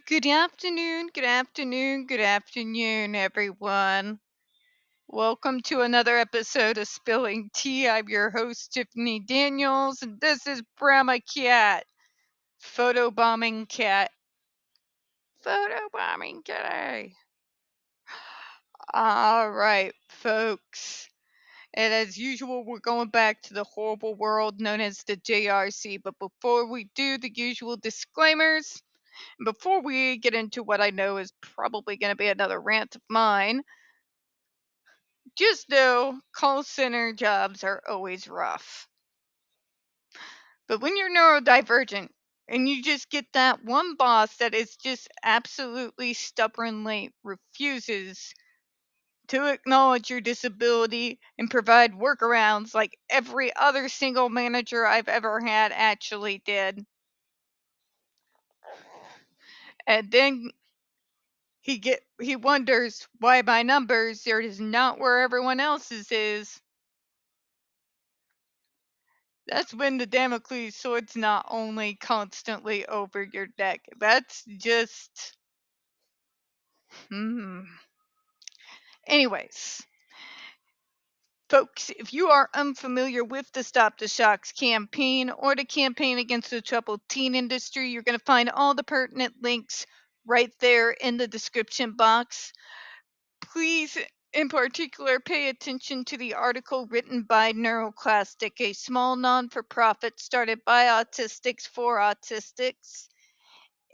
Good afternoon, good afternoon, good afternoon, everyone. Welcome to another episode of Spilling Tea. I'm your host, Tiffany Daniels, and this is Brahma Cat, photobombing cat. Photobombing cat. All right, folks. And as usual, we're going back to the horrible world known as the JRC. But before we do the usual disclaimers, before we get into what I know is probably going to be another rant of mine, just know call center jobs are always rough. But when you're neurodivergent and you just get that one boss that is just absolutely stubbornly refuses to acknowledge your disability and provide workarounds like every other single manager I've ever had actually did. And then he wonders why my numbers are just not where everyone else's is. That's when the Damocles sword's not only constantly over your neck. That's just Anyways, folks, if you are unfamiliar with the Stop the Shocks campaign or the campaign against the troubled teen industry, you're going to find all the pertinent links right there in the description box. Please, in particular, pay attention to the article written by NeuroClastic, a small non-for-profit started by autistics for autistics.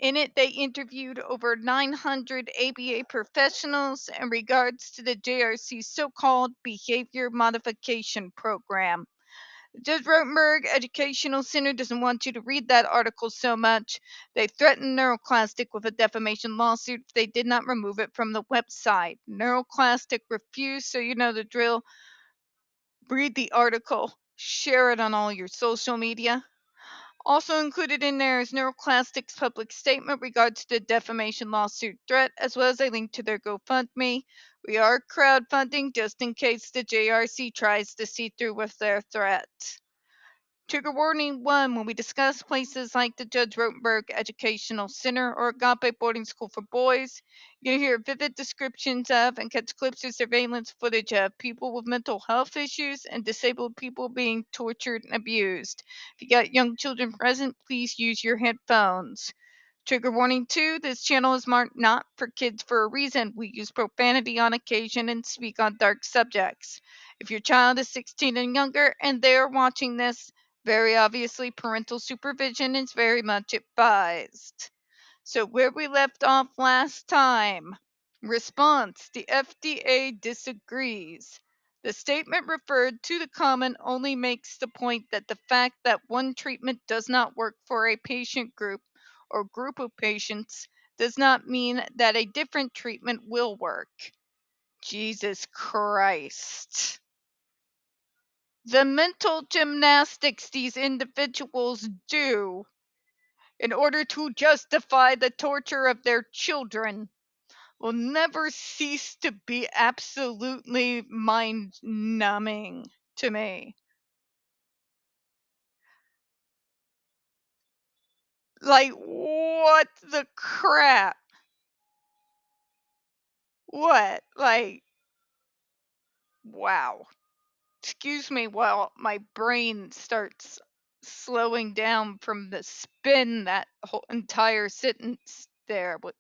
In it, they interviewed over 900 ABA professionals in regards to the JRC's so-called behavior modification program. Judge Rotenberg Educational Center doesn't want you to read that article so much. They threatened NeuroClastic with a defamation lawsuit if they did not remove it from the website. NeuroClastic refused, so you know the drill. Read the article, share it on all your social media. Also included in there is NeuroClastic's public statement regards to the defamation lawsuit threat, as well as a link to their GoFundMe. We are crowdfunding just in case the JRC tries to see through with their threat. Trigger warning 1. When we discuss places like the Judge Rotenberg Educational Center or Agape Boarding School for Boys, you're going to hear vivid descriptions of and catch clips of surveillance footage of people with mental health issues and disabled people being tortured and abused. If you got young children present, please use your headphones. Trigger warning 2. This channel is marked not for kids for a reason. We use profanity on occasion and speak on dark subjects. If your child is 16 and younger and they are watching this, very obviously parental supervision is very much advised. So where we left off last time. Response: the FDA disagrees. The statement referred to the comment only makes the point that the fact that one treatment does not work for a patient group or group of patients does not mean that a different treatment will work. Jesus Christ. The mental gymnastics these individuals do in order to justify the torture of their children will never cease to be absolutely mind-numbing to me. Like, what the crap? What? Like, wow. Excuse me while my brain starts slowing down from the spin that whole entire sentence there was.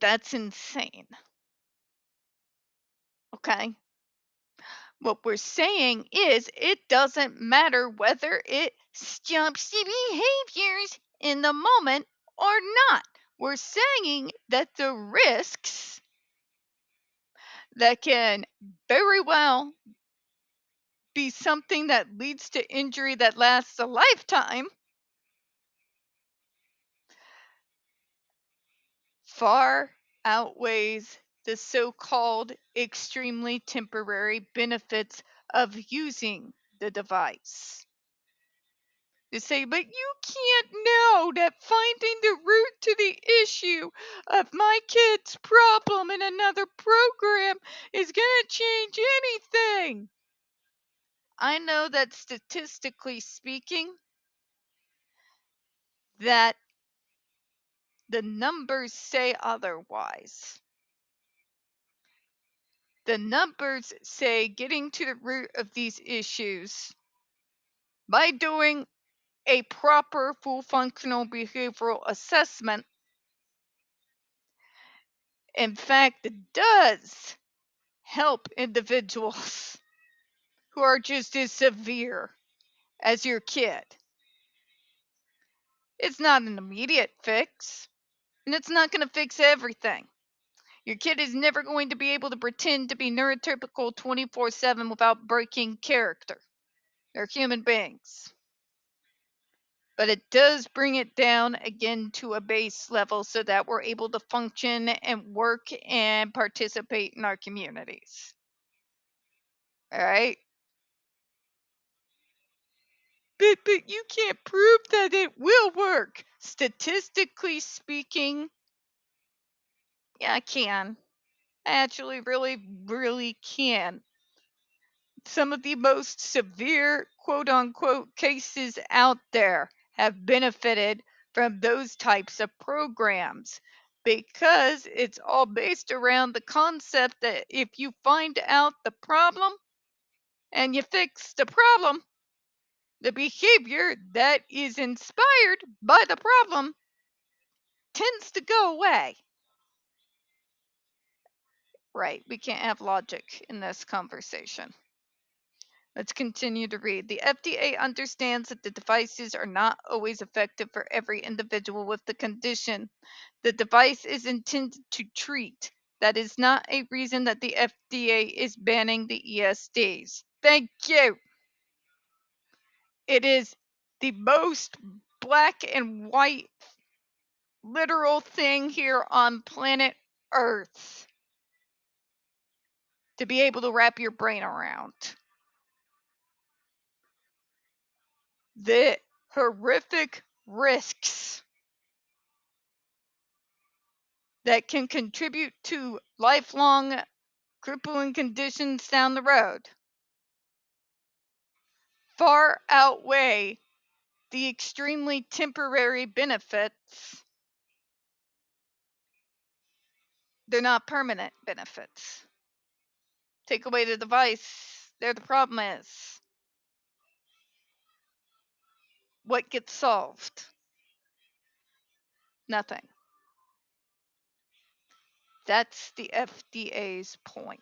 That's insane. Okay. What we're saying is it doesn't matter whether it stops the behaviors in the moment or not. We're saying that the risks that can very well be something that leads to injury that lasts a lifetime far outweighs the so-called extremely temporary benefits of using the device. To say, but you can't know that finding the root to the issue of my kid's problem in another program is going to change anything. I know that statistically speaking, that the numbers say otherwise. The numbers say getting to the root of these issues by doing a proper full functional behavioral assessment, in fact, does help individuals who are just as severe as your kid. It's not an immediate fix, and it's not going to fix everything. Your kid is never going to be able to pretend to be neurotypical 24/7 without breaking character. They're human beings. But it does bring it down again to a base level so that we're able to function and work and participate in our communities. All right? But you can't prove that it will work. Statistically speaking, yeah, I can. I actually really can. Some of the most severe quote unquote cases out there have benefited from those types of programs because it's all based around the concept that if you find out the problem and you fix the problem, the behavior that is inspired by the problem tends to go away. Right, we can't have logic in this conversation. Let's continue to read. The FDA understands that the devices are not always effective for every individual with the condition. The device is intended to treat. That is not a reason that the FDA is banning the ESDs. Thank you. It is the most black and white literal thing here on planet Earth to be able to wrap your brain around. The horrific risks that can contribute to lifelong crippling conditions down the road far outweigh the extremely temporary benefits. They're not permanent benefits. Take away the device, there the problem is. What gets solved? Nothing. That's the FDA's point.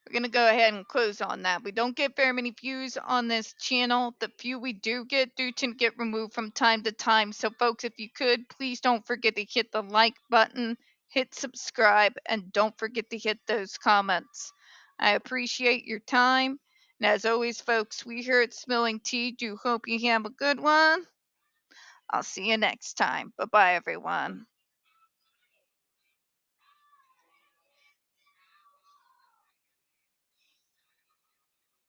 We're going to go ahead and close on that. We don't get very many views on this channel. The few we do get tend to get removed from time to time. So folks, if you could, please don't forget to hit the like button, hit subscribe, and don't forget to hit those comments. I appreciate your time. And as always, folks, we here at Spilling Tea do hope you have a good one. I'll see you next time. Bye-bye, everyone.